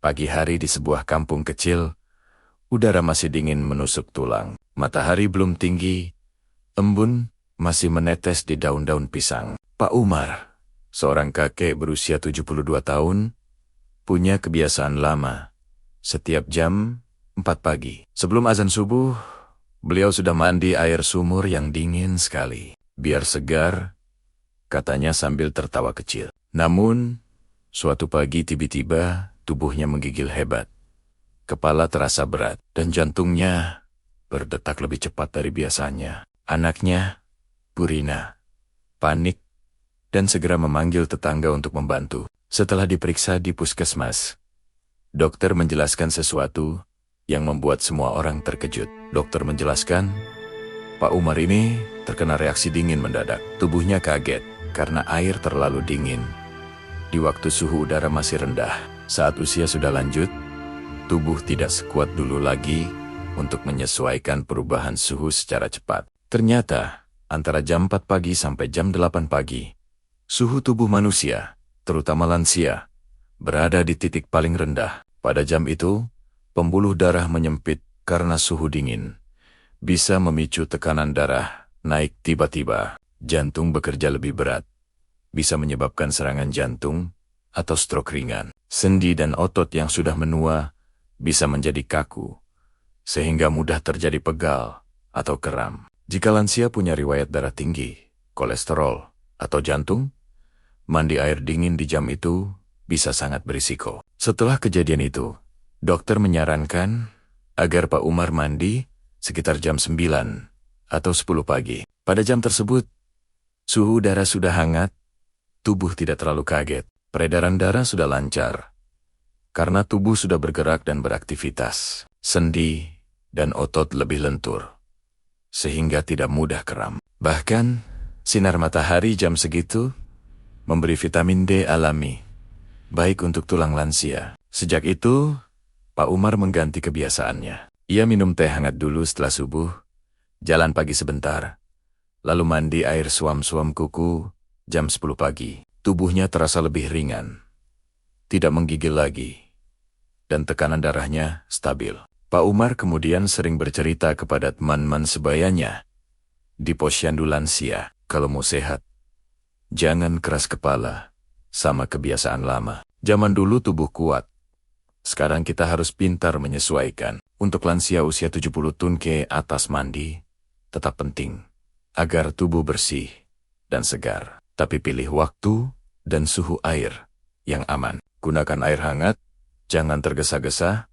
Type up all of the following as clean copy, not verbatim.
Pagi hari di sebuah kampung kecil, udara masih dingin menusuk tulang. Matahari belum tinggi, embun masih menetes di daun-daun pisang. Pak Umar, seorang kakek berusia 72 tahun, punya kebiasaan lama. Setiap jam 4 pagi, sebelum azan subuh, beliau sudah mandi air sumur yang dingin sekali. Biar segar, katanya sambil tertawa kecil. Namun, suatu pagi tiba-tiba tubuhnya menggigil hebat. Kepala terasa berat dan jantungnya berdetak lebih cepat dari biasanya. Anaknya, Purina, panik dan segera memanggil tetangga untuk membantu. Setelah diperiksa di puskesmas, dokter menjelaskan sesuatu yang membuat semua orang terkejut. Dokter menjelaskan, Pak Umar ini terkena reaksi dingin mendadak. Tubuhnya kaget karena air terlalu dingin. Di waktu suhu udara masih rendah, saat usia sudah lanjut, tubuh tidak sekuat dulu lagi untuk menyesuaikan perubahan suhu secara cepat. Ternyata, antara jam 4 pagi sampai jam 8 pagi, suhu tubuh manusia, terutama lansia, berada di titik paling rendah. Pada jam itu, pembuluh darah menyempit karena suhu dingin. Bisa memicu tekanan darah naik tiba-tiba. Jantung bekerja lebih berat. Bisa menyebabkan serangan jantung atau stroke ringan. Sendi dan otot yang sudah menua bisa menjadi kaku, sehingga mudah terjadi pegal atau kram. Jika lansia punya riwayat darah tinggi, kolesterol, atau jantung, mandi air dingin di jam itu bisa sangat berisiko. Setelah kejadian itu, dokter menyarankan agar Pak Umar mandi sekitar jam 9 atau 10 pagi. Pada jam tersebut, suhu udara sudah hangat, tubuh tidak terlalu kaget, peredaran darah sudah lancar. Karena tubuh sudah bergerak dan beraktivitas, sendi dan otot lebih lentur, sehingga tidak mudah kram. Bahkan, sinar matahari jam segitu memberi vitamin D alami, baik untuk tulang lansia. Sejak itu, Pak Umar mengganti kebiasaannya. Ia minum teh hangat dulu setelah subuh, jalan pagi sebentar, lalu mandi air suam-suam kuku jam 10 pagi. Tubuhnya terasa lebih ringan, tidak menggigil lagi, dan tekanan darahnya stabil. Pak Umar kemudian sering bercerita kepada teman-teman sebayanya di posyandu lansia, kalau mau sehat, jangan keras kepala sama kebiasaan lama. Zaman dulu tubuh kuat, sekarang kita harus pintar menyesuaikan. Untuk lansia usia 70 tahun ke atas mandi tetap penting, agar tubuh bersih dan segar. Tapi pilih waktu dan suhu air yang aman. Gunakan air hangat, jangan tergesa-gesa,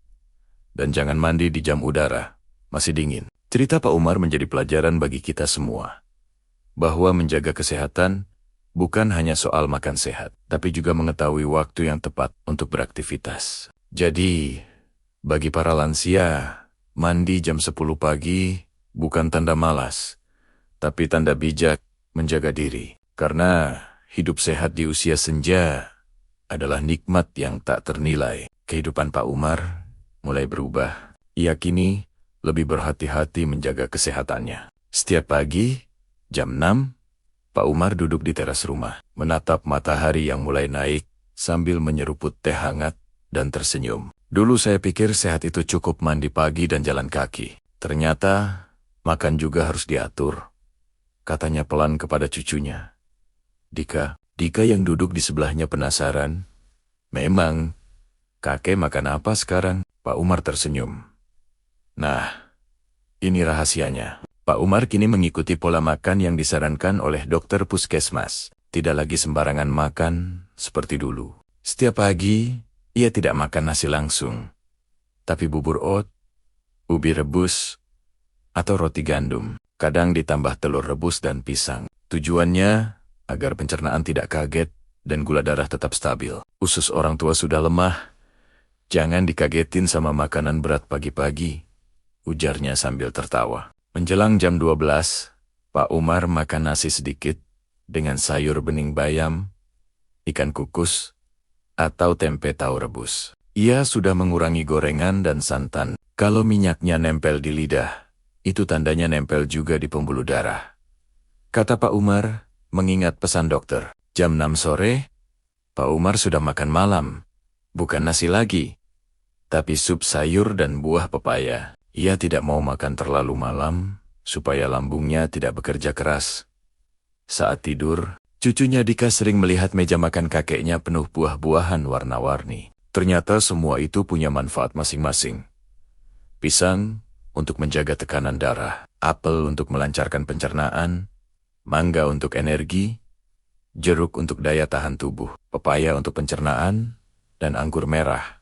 dan jangan mandi di jam udara masih dingin. Cerita Pak Umar menjadi pelajaran bagi kita semua, bahwa menjaga kesehatan bukan hanya soal makan sehat, tapi juga mengetahui waktu yang tepat untuk beraktivitas. Jadi, bagi para lansia, mandi jam 10 pagi bukan tanda malas, tapi tanda bijak menjaga diri. Karena hidup sehat di usia senja adalah nikmat yang tak ternilai. Kehidupan Pak Umar mulai berubah. Ia kini lebih berhati-hati menjaga kesehatannya. Setiap pagi, jam 6, Pak Umar duduk di teras rumah, menatap matahari yang mulai naik sambil menyeruput teh hangat dan tersenyum. Dulu saya pikir sehat itu cukup mandi pagi dan jalan kaki. Ternyata makan juga harus diatur, katanya pelan kepada cucunya. Dika yang duduk di sebelahnya penasaran. Memang, kakek makan apa sekarang? Pak Umar tersenyum. Nah, ini rahasianya. Pak Umar kini mengikuti pola makan yang disarankan oleh dokter puskesmas. Tidak lagi sembarangan makan seperti dulu. Setiap pagi, ia tidak makan nasi langsung, tapi bubur oat, ubi rebus, atau roti gandum. Kadang ditambah telur rebus dan pisang. Tujuannya agar pencernaan tidak kaget dan gula darah tetap stabil. Usus orang tua sudah lemah, jangan dikagetin sama makanan berat pagi-pagi, ujarnya sambil tertawa. Menjelang jam 12, Pak Umar makan nasi sedikit dengan sayur bening bayam, ikan kukus, atau tempe tahu rebus. Ia sudah mengurangi gorengan dan santan. Kalau minyaknya nempel di lidah, itu tandanya nempel juga di pembuluh darah. Kata Pak Umar, mengingat pesan dokter. Jam 6 sore, Pak Umar sudah makan malam. Bukan nasi lagi, tapi sup sayur dan buah pepaya. Ia tidak mau makan terlalu malam, supaya lambungnya tidak bekerja keras. Saat tidur, cucunya Dika sering melihat meja makan kakeknya penuh buah-buahan warna-warni. Ternyata semua itu punya manfaat masing-masing. Pisang untuk menjaga tekanan darah, apel untuk melancarkan pencernaan, mangga untuk energi, jeruk untuk daya tahan tubuh, pepaya untuk pencernaan, dan anggur merah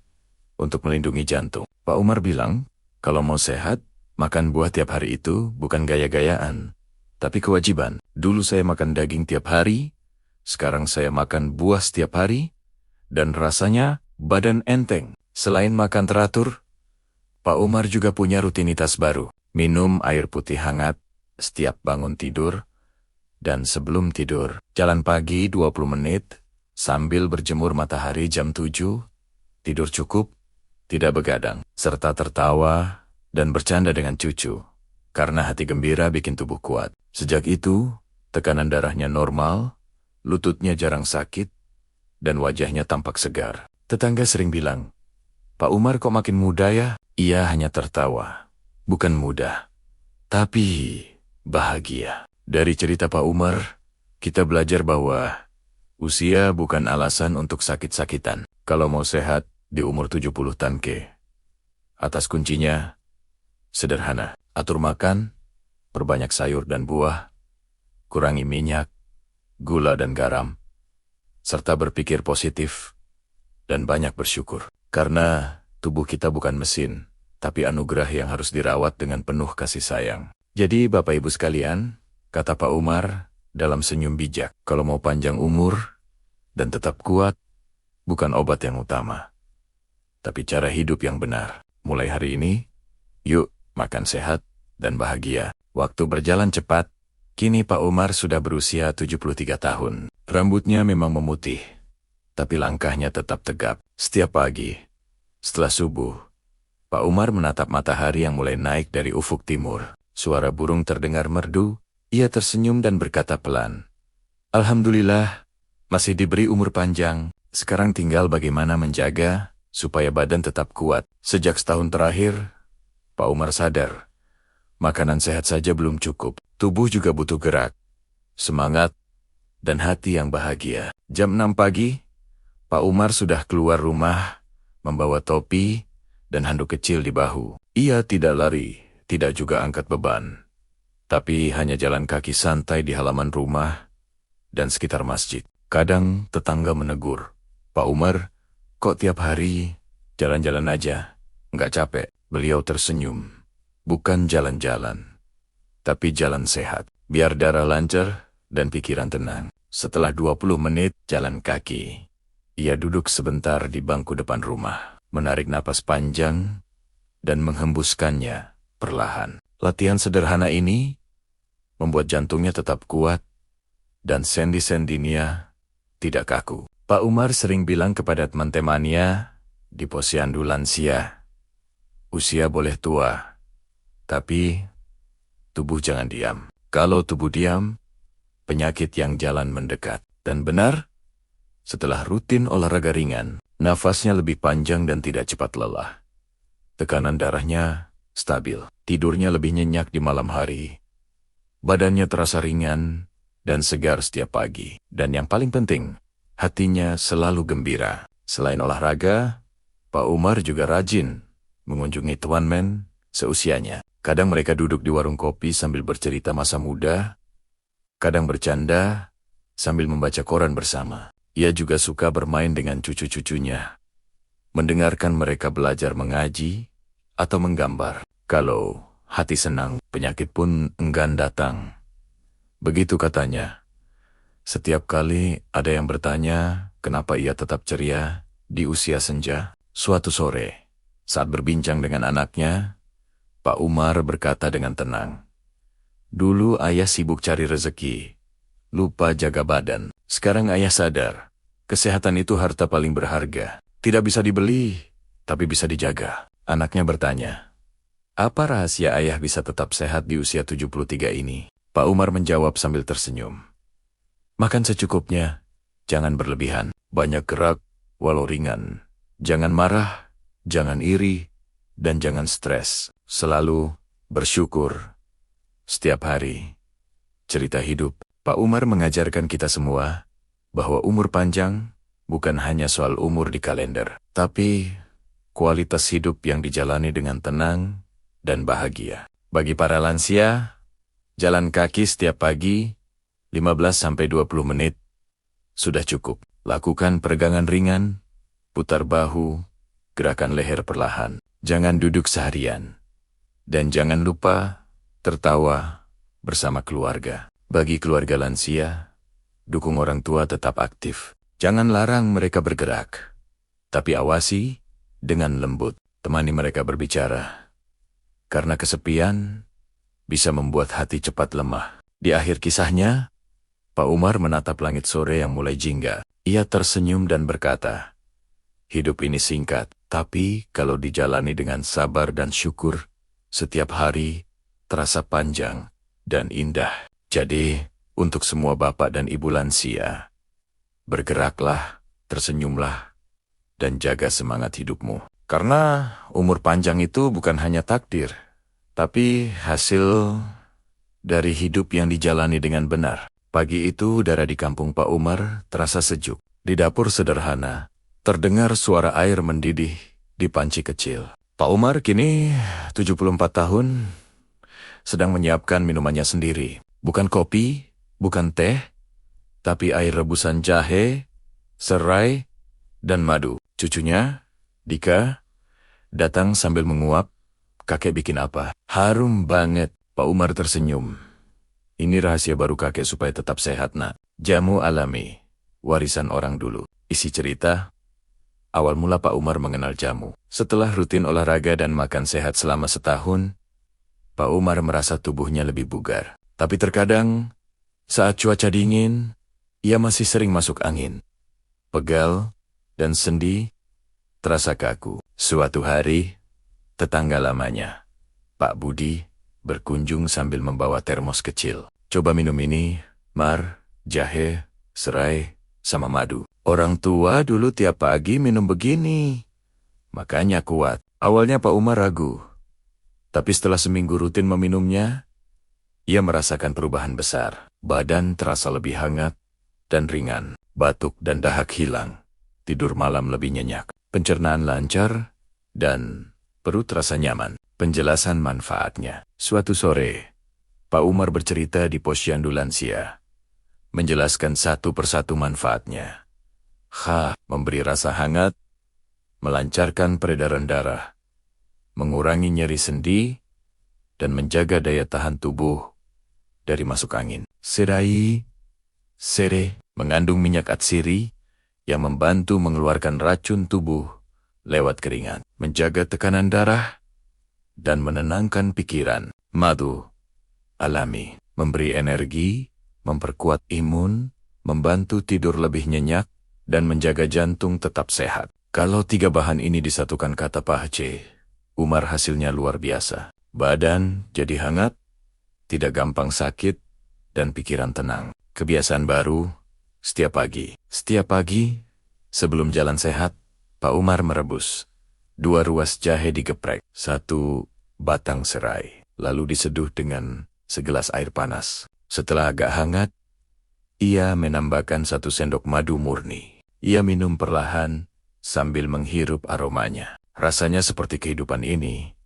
untuk melindungi jantung. Pak Umar bilang, kalau mau sehat, makan buah tiap hari itu bukan gaya-gayaan, tapi kewajiban. Dulu saya makan daging tiap hari, sekarang saya makan buah setiap hari, dan rasanya badan enteng. Selain makan teratur, Pak Umar juga punya rutinitas baru. Minum air putih hangat setiap bangun tidur, dan sebelum tidur, jalan pagi 20 menit, sambil berjemur matahari jam 7, tidur cukup, tidak begadang, serta tertawa dan bercanda dengan cucu. Karena hati gembira bikin tubuh kuat. Sejak itu, tekanan darahnya normal, lututnya jarang sakit, dan wajahnya tampak segar. Tetangga sering bilang, Pak Umar kok makin muda ya? Ia hanya tertawa. Bukan muda, tapi bahagia. Dari cerita Pak Umar, kita belajar bahwa usia bukan alasan untuk sakit-sakitan. Kalau mau sehat di umur 70 tahun ke atas, kuncinya sederhana. Atur makan, perbanyak sayur dan buah, kurangi minyak, gula dan garam, serta berpikir positif dan banyak bersyukur. Karena tubuh kita bukan mesin, tapi anugerah yang harus dirawat dengan penuh kasih sayang. Jadi Bapak Ibu sekalian, kata Pak Umar dalam senyum bijak, kalau mau panjang umur dan tetap kuat, bukan obat yang utama, tapi cara hidup yang benar. Mulai hari ini, yuk makan sehat dan bahagia. Waktu berjalan cepat, kini Pak Umar sudah berusia 73 tahun. Rambutnya memang memutih, tapi langkahnya tetap tegap. Setiap pagi, setelah subuh, Pak Umar menatap matahari yang mulai naik dari ufuk timur. Suara burung terdengar merdu, ia tersenyum dan berkata pelan, Alhamdulillah, masih diberi umur panjang. Sekarang tinggal bagaimana menjaga supaya badan tetap kuat. Sejak setahun terakhir, Pak Umar sadar, makanan sehat saja belum cukup. Tubuh juga butuh gerak, semangat, dan hati yang bahagia. Jam 6 pagi, Pak Umar sudah keluar rumah, membawa topi dan handuk kecil di bahu. Ia tidak lari, tidak juga angkat beban, tapi hanya jalan kaki santai di halaman rumah dan sekitar masjid. Kadang tetangga menegur, Pak Umar, kok tiap hari jalan-jalan aja, nggak capek? Beliau tersenyum, bukan jalan-jalan, tapi jalan sehat, biar darah lancar dan pikiran tenang. Setelah 20 menit jalan kaki, ia duduk sebentar di bangku depan rumah, menarik napas panjang dan menghembuskannya perlahan. Latihan sederhana ini membuat jantungnya tetap kuat dan sendi-sendinya tidak kaku. Pak Umar sering bilang kepada teman-temannya di posyandu lansia, usia boleh tua, tapi tubuh jangan diam. Kalau tubuh diam, penyakit yang jalan mendekat. Dan benar, setelah rutin olahraga ringan, nafasnya lebih panjang dan tidak cepat lelah. Tekanan darahnya stabil, tidurnya lebih nyenyak di malam hari. Badannya terasa ringan dan segar setiap pagi. Dan yang paling penting, hatinya selalu gembira. Selain olahraga, Pak Umar juga rajin mengunjungi teman-teman seusianya. Kadang mereka duduk di warung kopi sambil bercerita masa muda, kadang bercanda sambil membaca koran bersama. Ia juga suka bermain dengan cucu-cucunya, mendengarkan mereka belajar mengaji atau menggambar. Kalau hati senang, penyakit pun enggan datang. Begitu katanya. Setiap kali ada yang bertanya kenapa ia tetap ceria di usia senja. Suatu sore, saat berbincang dengan anaknya, Pak Umar berkata dengan tenang, dulu ayah sibuk cari rezeki, lupa jaga badan. Sekarang ayah sadar, kesehatan itu harta paling berharga. Tidak bisa dibeli, tapi bisa dijaga. Anaknya bertanya, apa rahasia ayah bisa tetap sehat di usia 73 ini? Pak Umar menjawab sambil tersenyum. Makan secukupnya, jangan berlebihan. Banyak gerak, walau ringan. Jangan marah, jangan iri, dan jangan stres. Selalu bersyukur. Setiap hari. Cerita hidup. Pak Umar mengajarkan kita semua bahwa umur panjang bukan hanya soal umur di kalender, tapi kualitas hidup yang dijalani dengan tenang dan bahagia. Bagi para lansia, jalan kaki setiap pagi 15-20 menit sudah cukup. Lakukan peregangan ringan, putar bahu, gerakan leher perlahan. Jangan duduk seharian. Dan jangan lupa tertawa bersama keluarga. Bagi keluarga lansia, dukung orang tua tetap aktif. Jangan larang mereka bergerak, tapi awasi dengan lembut. Temani mereka berbicara. Karena kesepian bisa membuat hati cepat lemah. Di akhir kisahnya, Pak Umar menatap langit sore yang mulai jingga. Ia tersenyum dan berkata, hidup ini singkat, tapi kalau dijalani dengan sabar dan syukur, setiap hari terasa panjang dan indah. Jadi, untuk semua bapak dan ibu lansia, bergeraklah, tersenyumlah, dan jaga semangat hidupmu. Karena umur panjang itu bukan hanya takdir, tapi hasil dari hidup yang dijalani dengan benar. Pagi itu udara di kampung Pak Umar terasa sejuk. Di dapur sederhana, terdengar suara air mendidih di panci kecil. Pak Umar kini 74 tahun, sedang menyiapkan minumannya sendiri. Bukan kopi, bukan teh, tapi air rebusan jahe, serai, dan madu. Cucunya, Dika, datang sambil menguap. Kakek bikin apa? Harum banget. Pak Umar tersenyum. Ini rahasia baru kakek supaya tetap sehat, nak. Jamu alami, warisan orang dulu. Isi cerita, awal mula Pak Umar mengenal jamu. Setelah rutin olahraga dan makan sehat selama setahun, Pak Umar merasa tubuhnya lebih bugar. Tapi terkadang, saat cuaca dingin, ia masih sering masuk angin. Pegal dan sendi terasa kaku. Suatu hari, tetangga lamanya, Pak Budi, berkunjung sambil membawa termos kecil. Coba minum ini, Mar, jahe, serai, sama madu. Orang tua dulu tiap pagi minum begini. Makanya kuat. Awalnya Pak Umar ragu. Tapi setelah seminggu rutin meminumnya, ia merasakan perubahan besar. Badan terasa lebih hangat dan ringan. Batuk dan dahak hilang. Tidur malam lebih nyenyak. Pencernaan lancar dan perut terasa nyaman. Penjelasan manfaatnya. Suatu sore, Pak Umar bercerita di posyandu lansia, menjelaskan satu persatu manfaatnya. Memberi rasa hangat, melancarkan peredaran darah, mengurangi nyeri sendi, dan menjaga daya tahan tubuh dari masuk angin. Serai, sere, mengandung minyak atsiri yang membantu mengeluarkan racun tubuh lewat keringat, menjaga tekanan darah, dan menenangkan pikiran. Madu alami, memberi energi, memperkuat imun, membantu tidur lebih nyenyak, dan menjaga jantung tetap sehat. Kalau 3 bahan ini disatukan, kata Pak Haji Umar, hasilnya luar biasa. Badan jadi hangat, tidak gampang sakit, dan pikiran tenang. Kebiasaan baru, setiap pagi. Setiap pagi, sebelum jalan sehat, Pak Umar merebus 2 ruas jahe digeprek, 1 batang serai, lalu diseduh dengan segelas air panas. Setelah agak hangat, ia menambahkan 1 sendok madu murni. Ia minum perlahan sambil menghirup aromanya. Rasanya seperti kehidupan ini,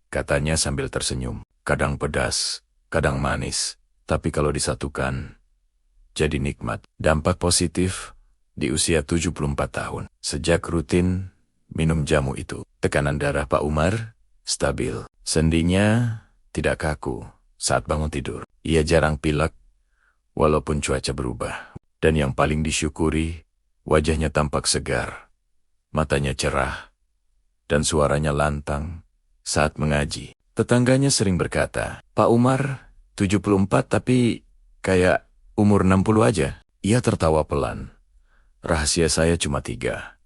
katanya sambil tersenyum. Kadang pedas, kadang manis, tapi kalau disatukan, jadi nikmat. Dampak positif di usia 74 tahun. Sejak rutin minum jamu itu, tekanan darah Pak Umar stabil. Sendinya tidak kaku saat bangun tidur. Ia jarang pilek, walaupun cuaca berubah. Dan yang paling disyukuri, wajahnya tampak segar, matanya cerah, dan suaranya lantang saat mengaji. Tetangganya sering berkata, Pak Umar 74 tapi kayak umur 60 aja. Ia tertawa pelan. Rahasia saya cuma 3.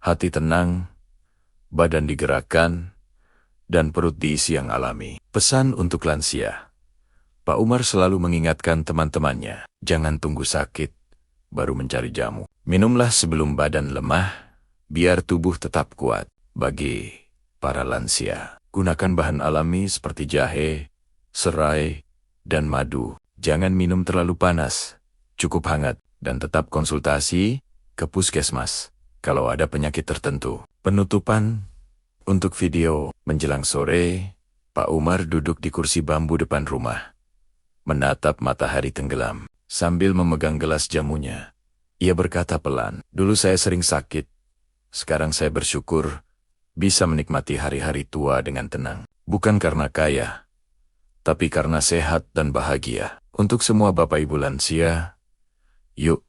Hati tenang, badan digerakkan, dan perut diisi yang alami. Pesan untuk lansia. Pak Umar selalu mengingatkan teman-temannya, jangan tunggu sakit, baru mencari jamu. Minumlah sebelum badan lemah, biar tubuh tetap kuat. Bagi para lansia, gunakan bahan alami seperti jahe, serai, dan madu. Jangan minum terlalu panas, cukup hangat, dan tetap konsultasi ke puskesmas kalau ada penyakit tertentu. Penutupan untuk video menjelang sore, Pak Umar duduk di kursi bambu depan rumah, menatap matahari tenggelam sambil memegang gelas jamunya. Ia berkata pelan, "Dulu saya sering sakit, sekarang saya bersyukur bisa menikmati hari-hari tua dengan tenang. Bukan karena kaya, tapi karena sehat dan bahagia." Untuk semua Bapak Ibu lansia, yuk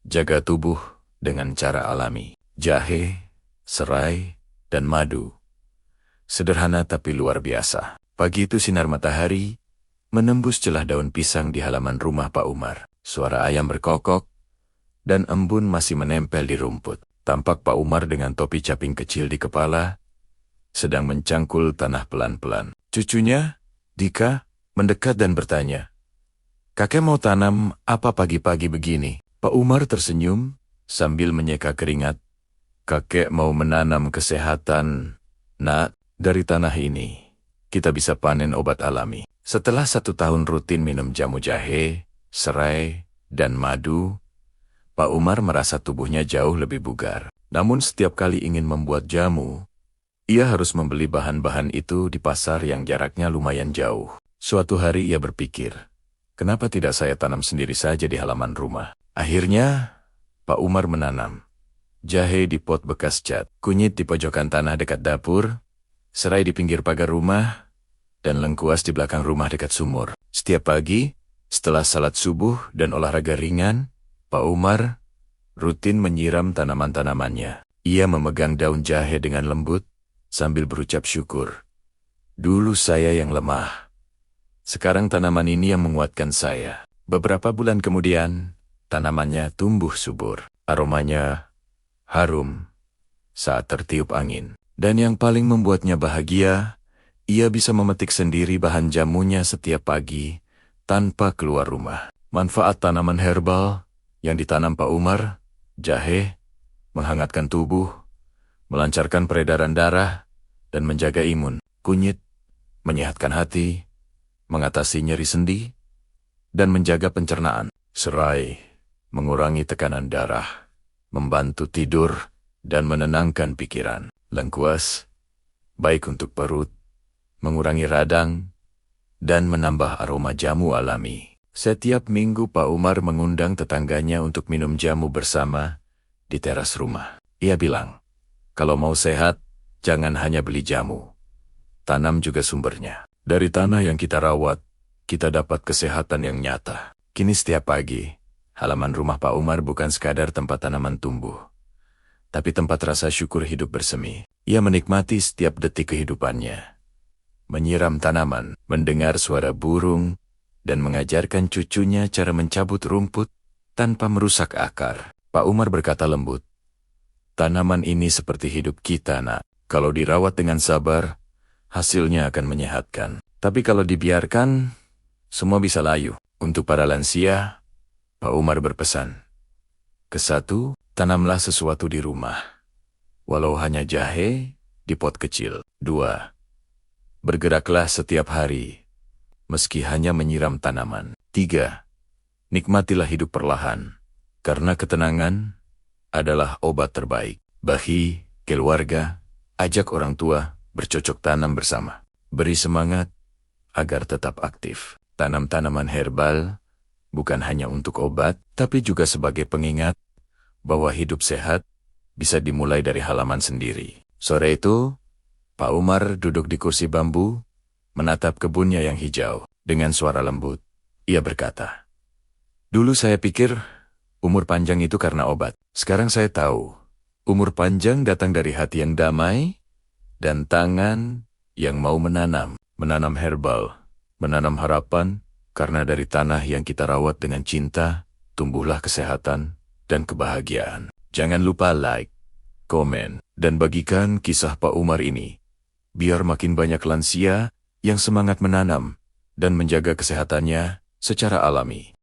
jaga tubuh dengan cara alami. Jahe, serai, dan madu. Sederhana tapi luar biasa. Pagi itu sinar matahari menembus celah daun pisang di halaman rumah Pak Umar. Suara ayam berkokok, dan embun masih menempel di rumput. Tampak Pak Umar dengan topi caping kecil di kepala, sedang mencangkul tanah pelan-pelan. Cucunya, Dika, mendekat dan bertanya, "Kakek mau tanam apa pagi-pagi begini?" Pak Umar tersenyum sambil menyeka keringat. "Kakek mau menanam kesehatan, Nak. Dari tanah ini, kita bisa panen obat alami." Setelah 1 tahun rutin minum jamu jahe, serai, dan madu, Pak Umar merasa tubuhnya jauh lebih bugar. Namun setiap kali ingin membuat jamu, ia harus membeli bahan-bahan itu di pasar yang jaraknya lumayan jauh. Suatu hari ia berpikir, kenapa tidak saya tanam sendiri saja di halaman rumah? Akhirnya, Pak Umar menanam jahe di pot bekas cat, kunyit di pojokan tanah dekat dapur, serai di pinggir pagar rumah, dan lengkuas di belakang rumah dekat sumur. Setiap pagi, setelah salat subuh dan olahraga ringan, Pak Umar rutin menyiram tanaman-tanamannya. Ia memegang daun jahe dengan lembut sambil berucap syukur. "Dulu saya yang lemah. Sekarang tanaman ini yang menguatkan saya." Beberapa bulan kemudian, tanamannya tumbuh subur. Aromanya harum saat tertiup angin. Dan yang paling membuatnya bahagia, ia bisa memetik sendiri bahan jamunya setiap pagi tanpa keluar rumah. Manfaat tanaman herbal yang ditanam Pak Umar, jahe, menghangatkan tubuh, melancarkan peredaran darah, dan menjaga imun. Kunyit, menyehatkan hati, mengatasi nyeri sendi, dan menjaga pencernaan. Serai, mengurangi tekanan darah, membantu tidur, dan menenangkan pikiran. Lengkuas, baik untuk perut, mengurangi radang, dan menambah aroma jamu alami. Setiap minggu Pak Umar mengundang tetangganya untuk minum jamu bersama di teras rumah. Ia bilang, "Kalau mau sehat, jangan hanya beli jamu. Tanam juga sumbernya. Dari tanah yang kita rawat, kita dapat kesehatan yang nyata." Kini setiap pagi, halaman rumah Pak Umar bukan sekadar tempat tanaman tumbuh, tapi tempat rasa syukur hidup bersemi. Ia menikmati setiap detik kehidupannya, menyiram tanaman, mendengar suara burung, dan mengajarkan cucunya cara mencabut rumput tanpa merusak akar. Pak Umar berkata lembut, "Tanaman ini seperti hidup kita, Nak. Kalau dirawat dengan sabar, hasilnya akan menyehatkan. Tapi kalau dibiarkan, semua bisa layu." Untuk para lansia, Pak Umar berpesan, "Kesatu, tanamlah sesuatu di rumah, walau hanya jahe di pot kecil. 2. Bergeraklah setiap hari, meski hanya menyiram tanaman. 3. Nikmatilah hidup perlahan, karena ketenangan adalah obat terbaik." Bagi keluarga, ajak orang tua bercocok tanam bersama. Beri semangat agar tetap aktif. Tanam tanaman herbal bukan hanya untuk obat, tapi juga sebagai pengingat bahwa hidup sehat bisa dimulai dari halaman sendiri. Sore itu, Pak Umar duduk di kursi bambu, menatap kebunnya yang hijau. Dengan suara lembut, ia berkata, "Dulu saya pikir umur panjang itu karena obat. Sekarang saya tahu, umur panjang datang dari hati yang damai dan tangan yang mau menanam herbal, menanam harapan, karena dari tanah yang kita rawat dengan cinta, tumbuhlah kesehatan dan kebahagiaan." Jangan lupa like, komen, dan bagikan kisah Pak Umar ini, biar makin banyak lansia yang semangat menanam dan menjaga kesehatannya secara alami.